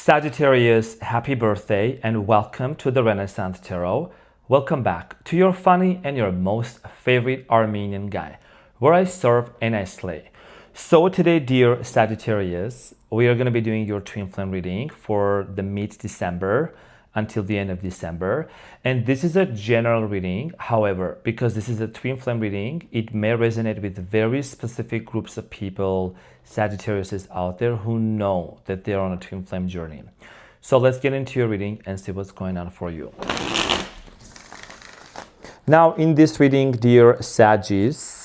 Sagittarius, happy birthday and welcome to the Renaissance Tarot. Welcome back to your funny and your most favorite Armenian guy, where I serve and I slay. So today, dear Sagittarius, we are going to be doing your twin flame reading for the mid-December until the end of December. And this is a general reading. However, because this is a twin flame reading, it may resonate with very specific groups of people, Sagittarius is out there who know that they're on a twin flame journey. So let's get into your reading and see what's going on for you. Now, in this reading, dear Sagittarius,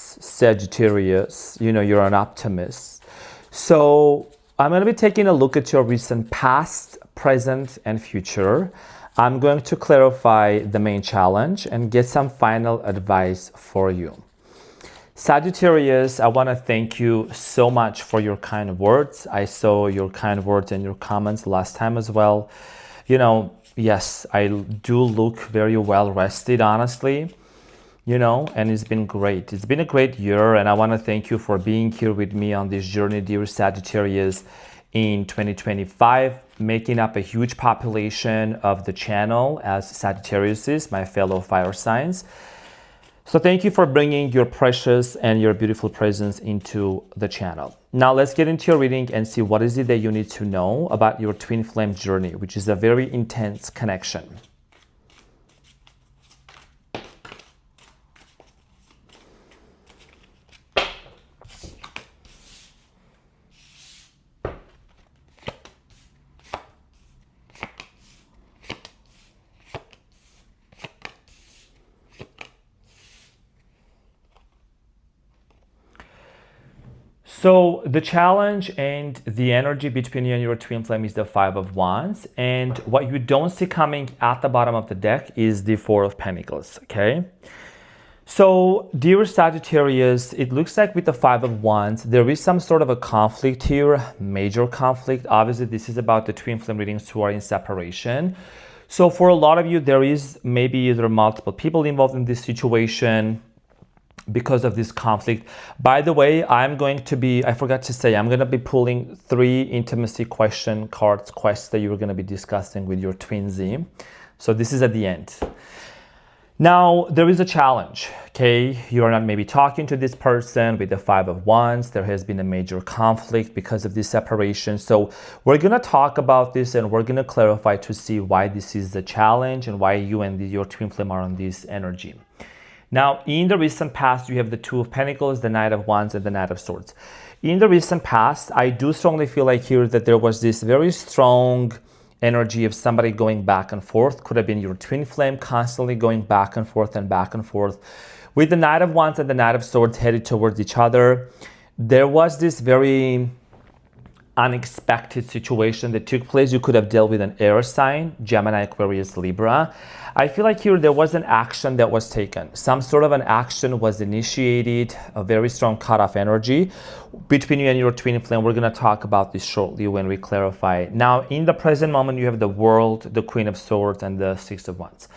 you know you're an optimist. So I'm going to be taking a look at your recent past, present, and future. I'm going to clarify the main challenge and get some final advice for you. Sagittarius, I want to thank you so much for your kind words. I saw your kind words and your comments last time as well. You know, yes, I do look very well rested, honestly. You know, and it's been great. It's been a great year, and I want to thank you for being here with me on this journey, dear Sagittarius, in 2025, making up a huge population of the channel as Sagittariuses, my fellow fire signs. So thank you for bringing your precious and your beautiful presence into the channel. Now let's get into your reading and see what is it that you need to know about your twin flame journey, which is a very intense connection. So the challenge and the energy between you and your twin flame is the Five of Wands. And what you don't see coming at the bottom of the deck is the Four of Pentacles, okay? So dear Sagittarius, it looks like with the Five of Wands, there is some sort of a conflict here, major conflict. Obviously, this is about the twin flame readings who are in separation. So for a lot of you, there is maybe either multiple people involved in this situation because of this conflict. By the way, I forgot to say, I'm going to be pulling 3 intimacy question cards, quests that you're going to be discussing with your twinsy. So this is at the end. Now, there is a challenge, okay? You are not maybe talking to this person with the Five of Wands. There has been a major conflict because of this separation. So we're going to talk about this and we're going to clarify to see why this is the challenge and why you and your twin flame are on this energy. Now, in the recent past, you have the Two of Pentacles, the Knight of Wands, and the Knight of Swords. In the recent past, I do strongly feel like here that there was this very strong energy of somebody going back and forth. Could have been your twin flame constantly going back and forth and back and forth. With the Knight of Wands and the Knight of Swords headed towards each other, there was this very unexpected situation that took place. You could have dealt with an air sign, Gemini, Aquarius, Libra. I feel like here there was an action that was taken. Some sort of an action was initiated, a very strong cutoff energy between you and your twin flame. We're going to talk about this shortly when we clarify. Now, in the present moment, you have the World, the Queen of Swords, and the Six of Wands.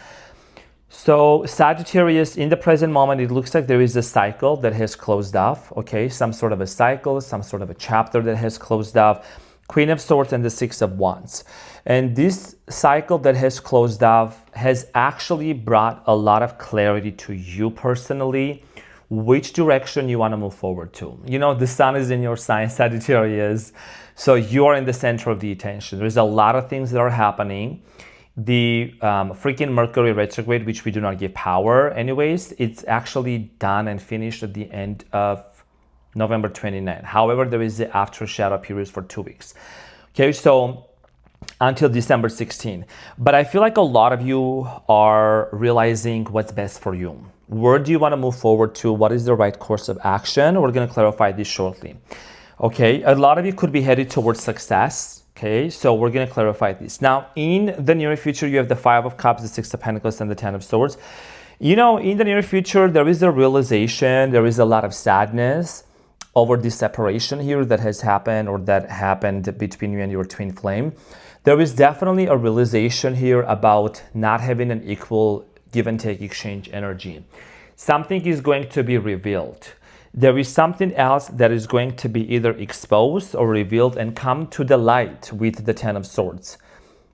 So Sagittarius, in the present moment, it looks like there is a cycle that has closed off, okay? Some sort of a cycle, some sort of a chapter that has closed off. Queen of Swords and the Six of Wands. And this cycle that has closed off has actually brought a lot of clarity to you personally, which direction you want to move forward to. You know, the sun is in your sign, Sagittarius, so you are in the center of the attention. There's a lot of things that are happening. The freaking Mercury retrograde, which we do not give power anyways, it's actually done and finished at the end of November 29. However, there is the after shadow period for 2 weeks. Okay, so until December 16. But I feel like a lot of you are realizing what's best for you. Where do you want to move forward to? What is the right course of action? We're going to clarify this shortly. Okay, a lot of you could be headed towards success. Okay, so we're going to clarify this. Now, in the near future, you have the Five of Cups, the Six of Pentacles, and the Ten of Swords. You know, in the near future, there is a realization, there is a lot of sadness over this separation here that has happened or that happened between you and your twin flame. There is definitely a realization here about not having an equal give and take exchange energy. Something is going to be revealed. there is something else that is going to be either exposed or revealed and come to the light with the Ten of Swords.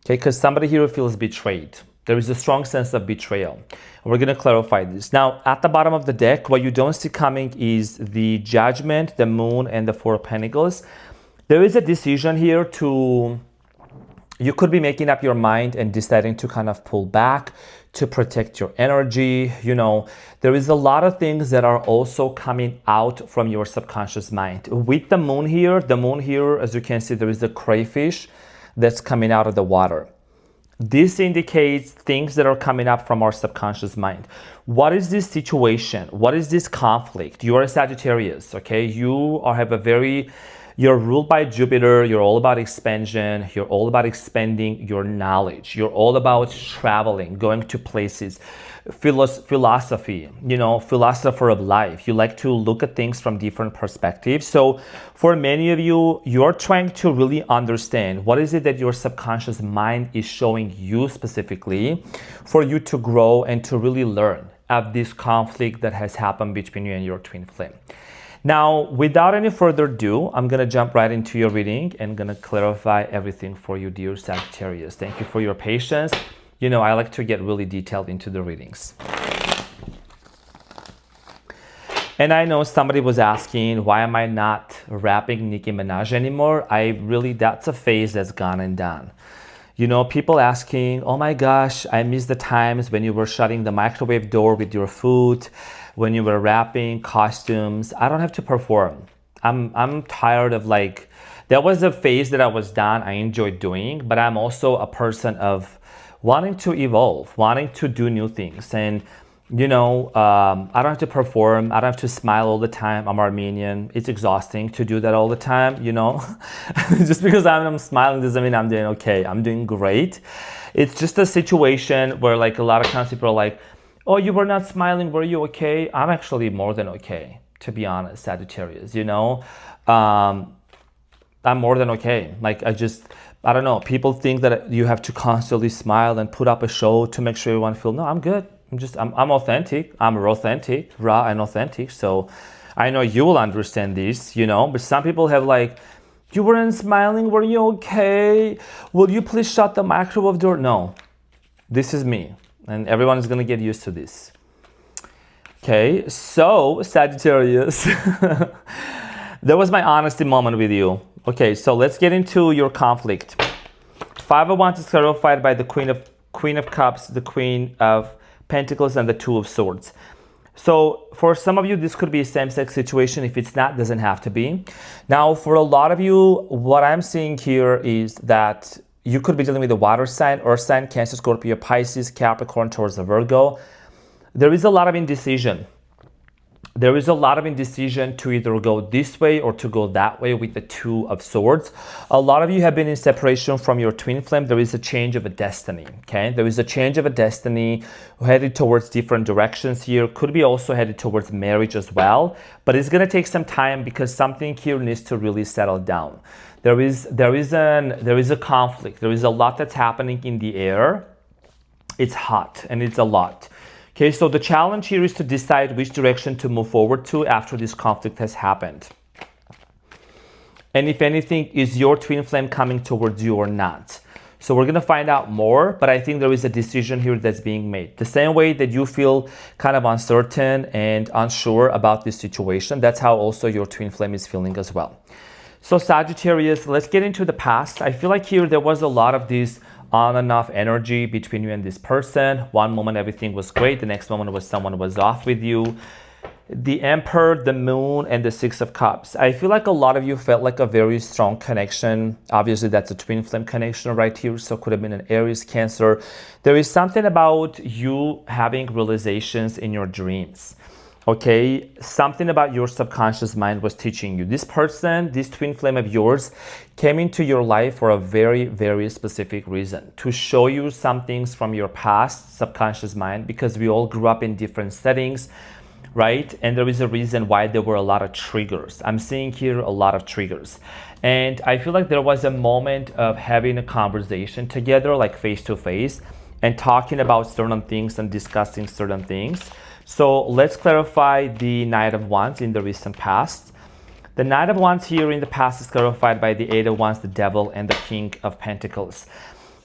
Okay, because somebody here feels betrayed. There is a strong sense of betrayal. We're going to clarify this. Now, at the bottom of the deck, what you don't see coming is the Judgment, the Moon, and the Four of Pentacles. There is a decision here to, you could be making up your mind and deciding to kind of pull back, to protect your energy. You know, there is a lot of things that are also coming out from your subconscious mind. With the moon here, as you can see, there is a crayfish that's coming out of the water. This indicates things that are coming up from our subconscious mind. What is this situation? What is this conflict? You are a Sagittarius, okay? You're ruled by Jupiter. You're all about expansion. You're all about expanding your knowledge. You're all about traveling, going to places, philosophy, you know, philosopher of life. You like to look at things from different perspectives. So for many of you, you're trying to really understand what is it that your subconscious mind is showing you specifically for you to grow and to really learn of this conflict that has happened between you and your twin flame. Now, without any further ado, I'm going to jump right into your reading and going to clarify everything for you, dear Sagittarius. Thank you for your patience. You know, I like to get really detailed into the readings. And I know somebody was asking, why am I not rapping Nicki Minaj anymore? That's a phase that's gone and done. You know, people asking, oh my gosh, I miss the times when you were shutting the microwave door with your food, when you were rapping, costumes. I don't have to perform. I'm tired of that was a phase that I was done. I enjoyed doing, but I'm also a person of wanting to evolve, wanting to do new things. And, you know, I don't have to perform. I don't have to smile all the time. I'm Armenian. It's exhausting to do that all the time, you know. Just because I'm smiling doesn't mean I'm doing okay. I'm doing great. It's just a situation where a lot of times people are like, oh, you were not smiling. Were you okay? I'm actually more than okay, to be honest, Sagittarius, you know. I'm more than okay. I don't know. People think that you have to constantly smile and put up a show to make sure everyone feels, no, I'm good. I'm authentic. I'm raw and authentic. So I know you will understand this, you know, but some people have you weren't smiling. Were you okay? Will you please shut the microwave door? No, this is me. And everyone is going to get used to this. Okay, so Sagittarius, that was my honesty moment with you. Okay, so let's get into your conflict. Five of Wands is clarified by the Queen of Cups, the Queen of Pentacles, and the Two of Swords. So for some of you, this could be a same-sex situation. If it's not, doesn't have to be. Now, for a lot of you, what I'm seeing here is that you could be dealing with a water sign, earth sign, Cancer, Scorpio, Pisces, Capricorn, Taurus, or Virgo. There is a lot of indecision. There is a lot of indecision to either go this way or to go that way with the Two of Swords. A lot of you have been in separation from your twin flame. There is a change of a destiny, okay? There is a change of a destiny headed towards different directions here. Could be also headed towards marriage as well. But it's going to take some time because something here needs to really settle down. There is a conflict. There is a lot that's happening in the air. It's hot and it's a lot. Okay, so the challenge here is to decide which direction to move forward to after this conflict has happened. And if anything, is your twin flame coming towards you or not? So we're going to find out more, but I think there is a decision here that's being made. The same way that you feel kind of uncertain and unsure about this situation, that's how also your twin flame is feeling as well. So Sagittarius, let's get into the past. I feel like here there was a lot of this on and off energy between you and this person. One moment everything was great, the next moment was someone was off with you. The Emperor, the Moon, and the Six of Cups. I feel like a lot of you felt like a very strong connection. Obviously, that's a twin flame connection right here, so could have been an Aries, Cancer. There is something about you having realizations in your dreams. Okay, something about your subconscious mind was teaching you. This person, this twin flame of yours, came into your life for a very, very specific reason. To show you some things from your past subconscious mind, because we all grew up in different settings, right? And there is a reason why there were a lot of triggers. I'm seeing here a lot of triggers. And I feel like there was a moment of having a conversation together, like face to face, and talking about certain things and discussing certain things. So let's clarify the Knight of Wands in the recent past. The Knight of Wands here in the past is clarified by the Eight of Wands, the Devil, and the King of Pentacles.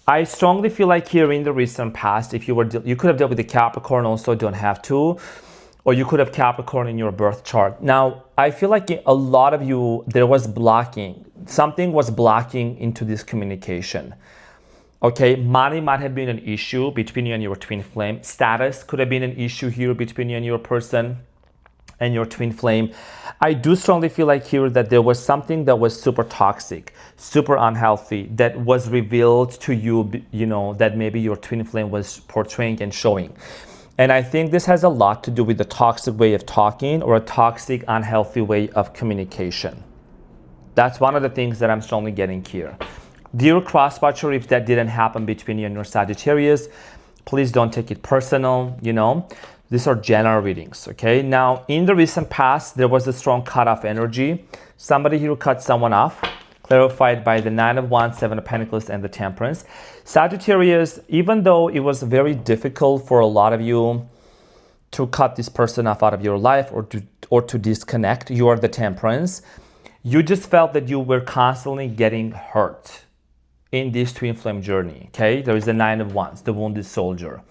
I strongly feel like here in the recent past, if you could have dealt with the Capricorn also, don't have to, or you could have Capricorn in your birth chart. Now, I feel like a lot of you, there was blocking. Something was blocking into this communication. Okay, money might have been an issue between you and your twin flame. Status could have been an issue here between you and your person and your twin flame. I do strongly feel like here that there was something that was super toxic, super unhealthy, that was revealed to you, you know, that maybe your twin flame was portraying and showing. And I think this has a lot to do with the toxic way of talking or a toxic, unhealthy way of communication. That's one of the things that I'm strongly getting here. Dear cross-watcher, if that didn't happen between you and your Sagittarius, please don't take it personal, you know. These are general readings, okay? Now, in the recent past, there was a strong cut-off energy. Somebody here cut someone off, clarified by the Nine of Wands, Seven of Pentacles, and the Temperance. Sagittarius, even though it was very difficult for a lot of you to cut this person off out of your life or to disconnect, you are the Temperance. You just felt that you were constantly getting hurt in this twin flame journey, okay? There is the Nine of Wands, the wounded soldier.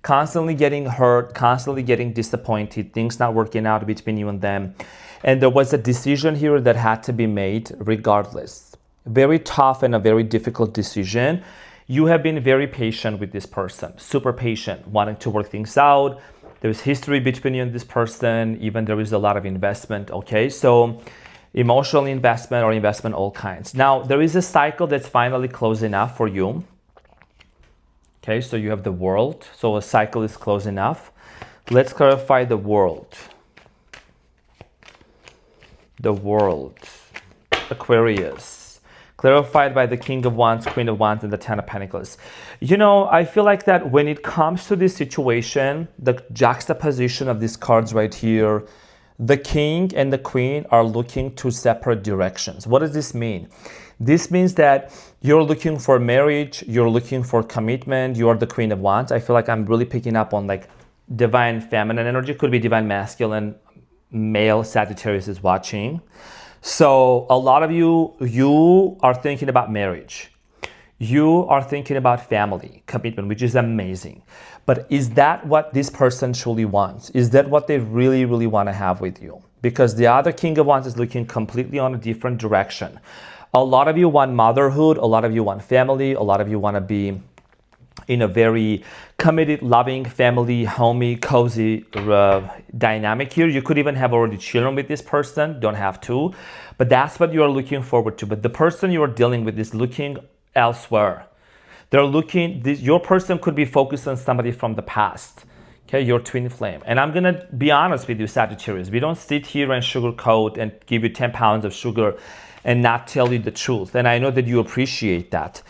Constantly getting hurt, constantly getting disappointed, things not working out between you and them. And there was a decision here that had to be made regardless. Very tough and a very difficult decision. You have been very patient with this person, super patient, wanting to work things out. There's history between you and this person, even there is a lot of investment, okay? So emotional investment or investment all kinds. Now, there is a cycle that's finally closing up for you. Okay, so you have the World. So a cycle is closing off. Let's clarify the World. The World. Aquarius. Clarified by the King of Wands, Queen of Wands, and the Ten of Pentacles. You know, I feel like that when it comes to this situation, the juxtaposition of these cards right here, the King and the Queen are looking to separate directions. What does this mean? This means that you're looking for marriage, you're looking for commitment, you are the Queen of Wands. I feel like I'm really picking up on like divine feminine energy, could be divine masculine, male Sagittarius is watching. So a lot of you are thinking about marriage. You are thinking about family, commitment, which is amazing. But is that what this person truly wants? Is that what they really, really want to have with you? Because the other King of Wands is looking completely on a different direction. A lot of you want motherhood, a lot of you want family, a lot of you want to be in a very committed, loving, family, homey, cozy dynamic here. You could even have already children with this person, don't have to, but that's what you're looking forward to. But the person you're dealing with is looking elsewhere. They're looking, your person could be focused on somebody from the past, okay, your twin flame. And I'm gonna be honest with you, Sagittarius, we don't sit here and sugarcoat and give you 10 pounds of sugar and not tell you the truth. And I know that you appreciate that.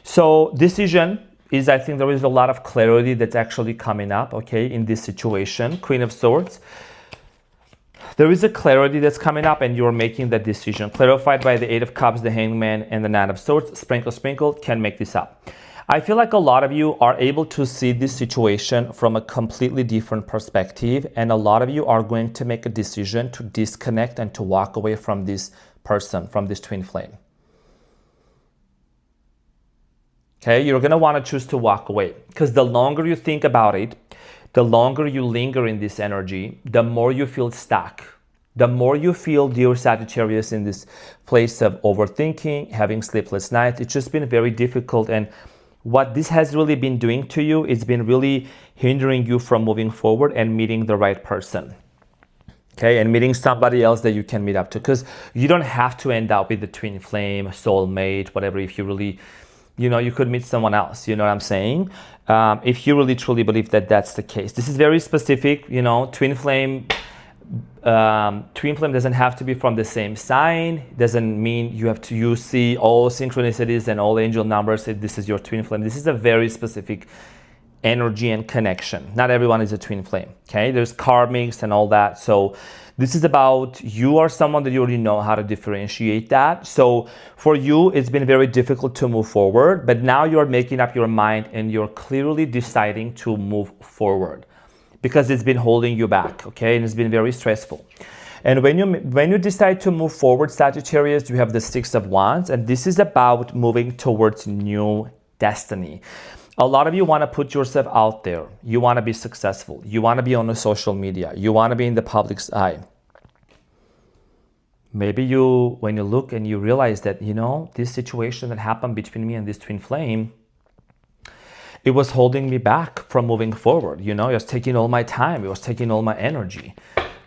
So decision is, I think there is a lot of clarity that's actually coming up, okay, in this situation. Queen of Swords. There is a clarity that's coming up and you're making that decision. Clarified by the Eight of Cups, the Hangman, and the Nine of Swords. Sprinkle, sprinkle, can make this up. I feel like a lot of you are able to see this situation from a completely different perspective, and a lot of you are going to make a decision to disconnect and to walk away from this person, from this twin flame. Okay, you're going to want to choose to walk away, because the longer you think about it, the longer you linger in this energy, the more you feel stuck. The more you feel, dear Sagittarius, in this place of overthinking, having sleepless nights. It's just been very difficult, and what this has really been doing to you, it's been really hindering you from moving forward and meeting the right person. Okay, and meeting somebody else that you can meet up to, because you don't have to end up with the twin flame, soulmate, whatever. If you really, you know, you could meet someone else, you know what I'm saying? If you really truly believe that that's the case. This is very specific, you know, twin flame doesn't have to be from the same sign. Doesn't mean you see all synchronicities and all angel numbers, say this is your twin flame. This is a very specific energy and connection. Not everyone is a twin flame, okay? There's karmics and all that. So this is about, you are someone that you already know how to differentiate that. So for you, it's been very difficult to move forward, but now you're making up your mind and you're clearly deciding to move forward. because it's been holding you back, okay? And it's been very stressful. And when you decide to move forward, Sagittarius, you have the Six of Wands, and this is about moving towards new destiny. A lot of you want to put yourself out there. You want to be successful. You want to be on the social media. You want to be in the public's eye. Maybe when you look and you realize that, this situation that happened between me and this twin flame, it was holding me back from moving forward. It was taking all my time. It was taking all my energy.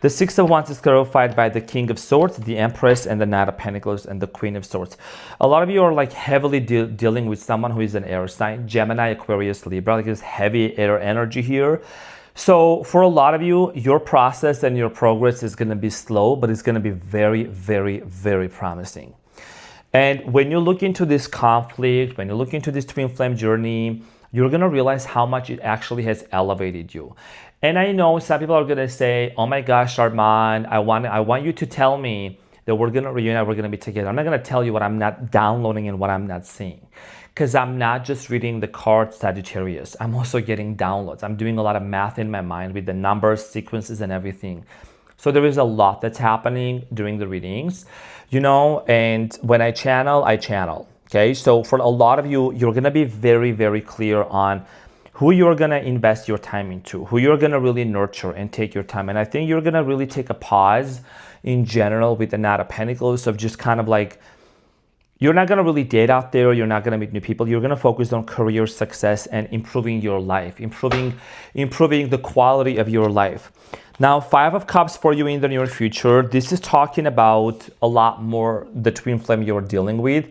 The Six of Wands is clarified by the King of Swords, the Empress, and the Knight of Pentacles, and the Queen of Swords. A lot of you are like heavily dealing with someone who is an air sign, Gemini, Aquarius, Libra, like this heavy air energy here. So for a lot of you, your process and your progress is going to be slow, but it's going to be very, very, very promising. And when you look into this conflict, when you look into this twin flame journey, you're going to realize how much it actually has elevated you. And I know some people are going to say, oh my gosh, Arman, I want you to tell me that we're going to reunite, we're going to be together. I'm not going to tell you what I'm not downloading and what I'm not seeing. Because I'm not just reading the cards, Sagittarius. I'm also getting downloads. I'm doing a lot of math in my mind with the numbers, sequences, and everything. So there is a lot that's happening during the readings, and when I channel, okay? So for a lot of you, you're going to be very, very clear on who you're going to invest your time into, who you're going to really nurture and take your time. And I think you're going to really take a pause in general with the Knight of Pentacles of just kind of like, you're not going to really date out there. You're not going to meet new people. You're going to focus on career success and improving your life, improving the quality of your life. Now, Five of Cups for you in the near future. This is talking about a lot more the twin flame you're dealing with.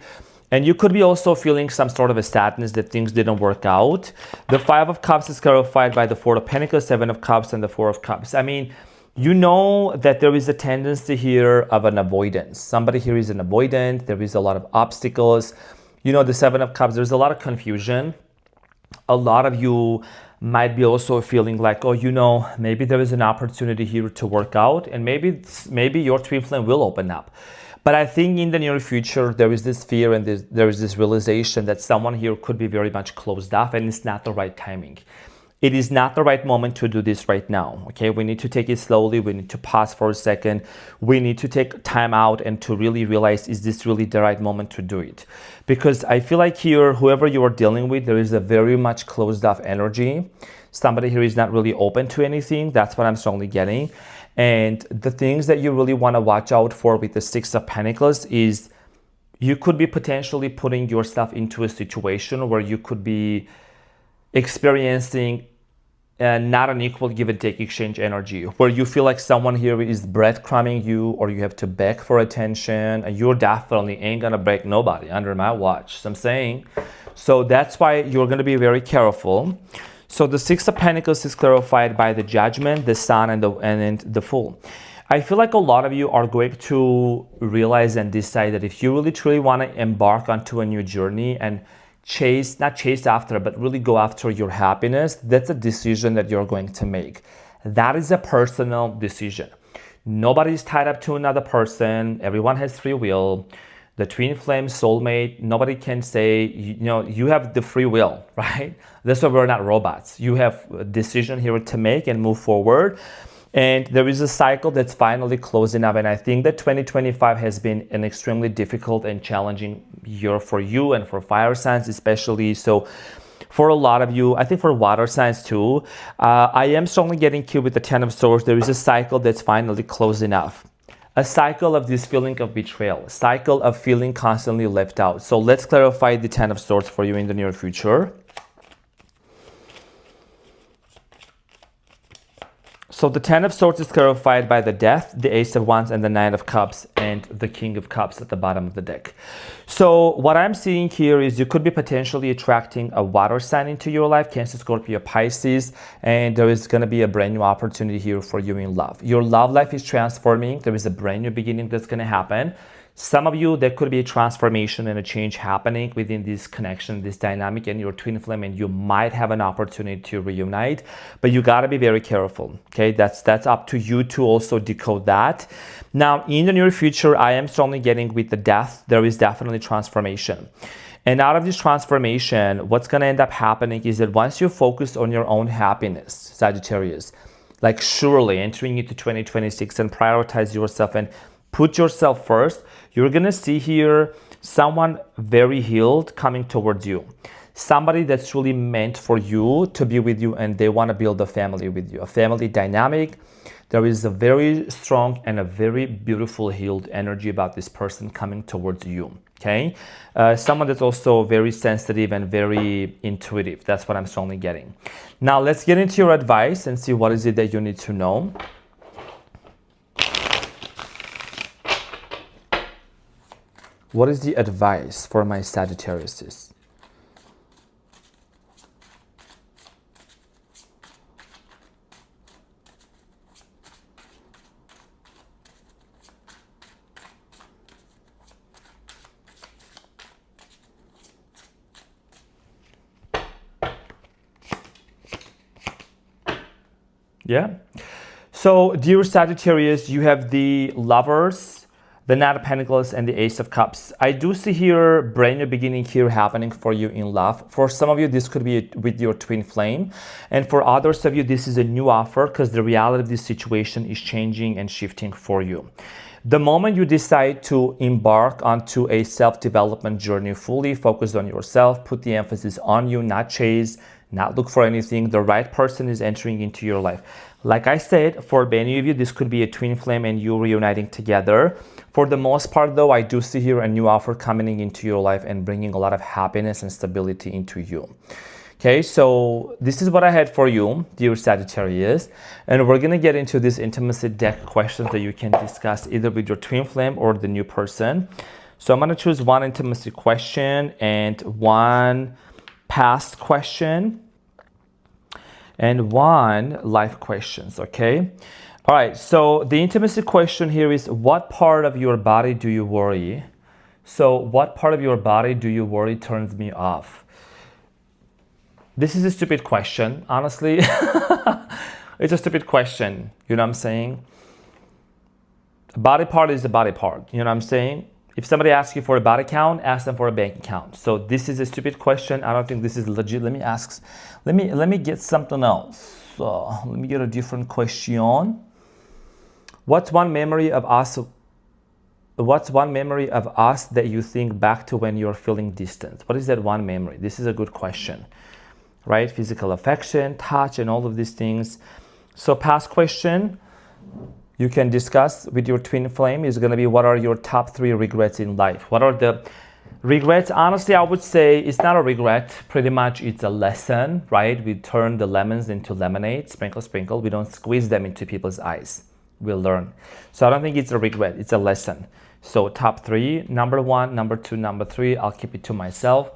And you could be also feeling some sort of a sadness that things didn't work out. The Five of Cups is clarified by the Four of Pentacles, Seven of Cups, and the Four of Cups. I mean, you know that there is a tendency here of an avoidance. Somebody here is an avoidant. There is a lot of obstacles. The Seven of Cups, there's a lot of confusion. A lot of you might be also feeling like, maybe there is an opportunity here to work out, and maybe your twin flame will open up. But I think in the near future, there is this fear and there is this realization that someone here could be very much closed off, and it's not the right timing. It is not the right moment to do this right now, okay? We need to take it slowly. We need to pause for a second. We need to take time out and to really realize, is this really the right moment to do it? Because I feel like here, whoever you are dealing with, there is a very much closed off energy. Somebody here is not really open to anything. That's what I'm strongly getting. And the things that you really want to watch out for with the Six of Pentacles is you could be potentially putting yourself into a situation where you could be experiencing not an equal give and take exchange energy, where you feel like someone here is breadcrumbing you, or you have to beg for attention, and you definitely ain't gonna break nobody under my watch. So I'm saying, so that's why you're gonna be very careful. So the Six of Pentacles is clarified by the Judgment, the Sun, and the Fool. I feel like a lot of you are going to realize and decide that if you really truly want to embark onto a new journey and not chase after, but really go after your happiness, that's a decision that you're going to make. That is a personal decision. Nobody is tied up to another person. Everyone has free will. The twin flame soulmate, nobody can say, you have the free will, right? That's why we're not robots. You have a decision here to make and move forward. And there is a cycle that's finally closing up. And I think that 2025 has been an extremely difficult and challenging year for you and for fire signs especially. So for a lot of you, I think for water signs too, I am strongly getting killed with the Ten of Swords. There is a cycle that's finally closing up. A cycle of this feeling of betrayal, cycle of feeling constantly left out. So let's clarify the Ten of Swords for you in the near future. So the Ten of Swords is clarified by the Death, the Ace of Wands, and the Knight of Cups, and the King of Cups at the bottom of the deck. So what I'm seeing here is you could be potentially attracting a water sign into your life, Cancer, Scorpio, Pisces, and there is going to be a brand new opportunity here for you in love. Your love life is transforming. There is a brand new beginning that's going to happen. Some of you, there could be a transformation and a change happening within this connection, this dynamic, and your twin flame, and you might have an opportunity to reunite, but you got to be very careful, okay? That's up to you to also decode that. Now, in the near future, I am strongly getting with the Death, there is definitely transformation. And out of this transformation, what's going to end up happening is that once you focus on your own happiness, Sagittarius, like surely entering into 2026 and prioritize yourself and put yourself first, you're gonna see here someone very healed coming towards you. Somebody that's really meant for you to be with you, and they want to build a family with you, a family dynamic. There is a very strong and a very beautiful healed energy about this person coming towards you. Okay, someone that's also very sensitive and very intuitive. That's what I'm strongly getting. Now let's get into your advice and see what is it that you need to know. What is the advice for my Sagittariuses? Yeah. So, dear Sagittarius, you have the Lovers, the Knight of Pentacles, and the Ace of Cups. I do see here brand new beginning here happening for you in love. For some of you, this could be with your twin flame. And for others of you, this is a new offer because the reality of this situation is changing and shifting for you. The moment you decide to embark onto a self-development journey, fully focused on yourself, put the emphasis on you, not chase, not look for anything, the right person is entering into your life. Like I said, for many of you, this could be a twin flame and you reuniting together. For the most part, though, I do see here a new offer coming into your life and bringing a lot of happiness and stability into you. Okay, so this is what I had for you, dear Sagittarius. And we're going to get into this intimacy deck questions that you can discuss either with your twin flame or the new person. So I'm going to choose one intimacy question and one past question and one life questions, okay? All right, so the intimacy question here is, what part of your body do you worry? So what part of your body do you worry turns me off? This is a stupid question, honestly. It's a stupid question, you know what I'm saying? A body part is a body part, you know what I'm saying? If somebody asks you for a body count, ask them for a bank account. So this is a stupid question. I don't think this is legit. Let me get something else. Let me get a different question. What's one memory of us that you think back to when you're feeling distant? What is that one memory? This is a good question, right? Physical affection, touch, and all of these things. So past question you can discuss with your twin flame is going to be, what are your top 3 regrets in life? What are the regrets? Honestly, I would say it's not a regret. Pretty much it's a lesson, right? We turn the lemons into lemonade, sprinkle, sprinkle. We don't squeeze them into people's eyes. We'll learn. So I don't think it's a regret. It's a lesson. So top 3, number 1, number 2, number 3, I'll keep it to myself.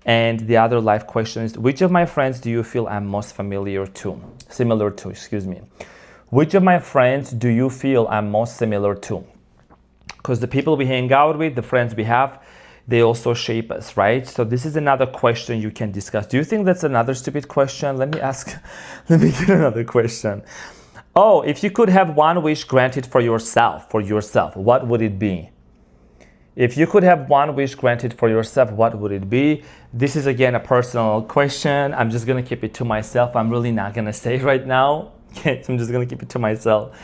And the other life question is, which of my friends do you feel I'm most similar to, excuse me. Which of my friends do you feel I'm most similar to? Because the people we hang out with, the friends we have, they also shape us, right? So this is another question you can discuss. Do you think that's another stupid question? Let me get another question. Oh, if you could have one wish granted for yourself, what would it be? If you could have one wish granted for yourself, what would it be? This is again a personal question. I'm just gonna keep it to myself. I'm really not gonna say right now. Okay, so I'm just gonna keep it to myself.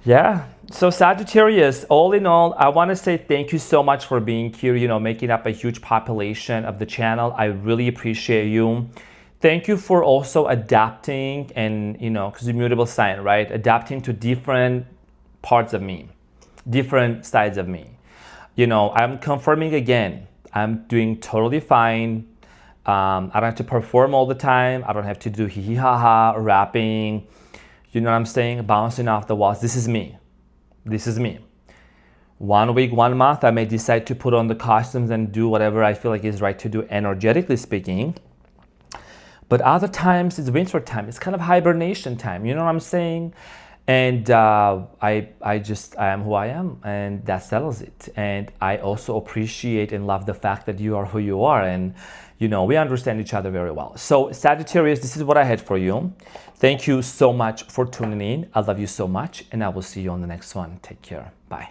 Yeah, so Sagittarius, all in all, I wanna say thank you so much for being here, making up a huge population of the channel. I really appreciate you. Thank you for also adapting and, because you're mutable sign, right? Adapting to different parts of me, different sides of me. I'm confirming again, I'm doing totally fine. I don't have to perform all the time. I don't have to do hee ha ha, rapping, you know what I'm saying? Bouncing off the walls. This is me. 1 week, 1 month, I may decide to put on the costumes and do whatever I feel like is right to do, energetically speaking. But other times it's winter time. It's kind of hibernation time. You know what I'm saying? And I am who I am, and that settles it. And I also appreciate and love the fact that you are who you are, and we understand each other very well. So Sagittarius, this is what I had for you. Thank you so much for tuning in. I love you so much, and I will see you on the next one. Take care. Bye.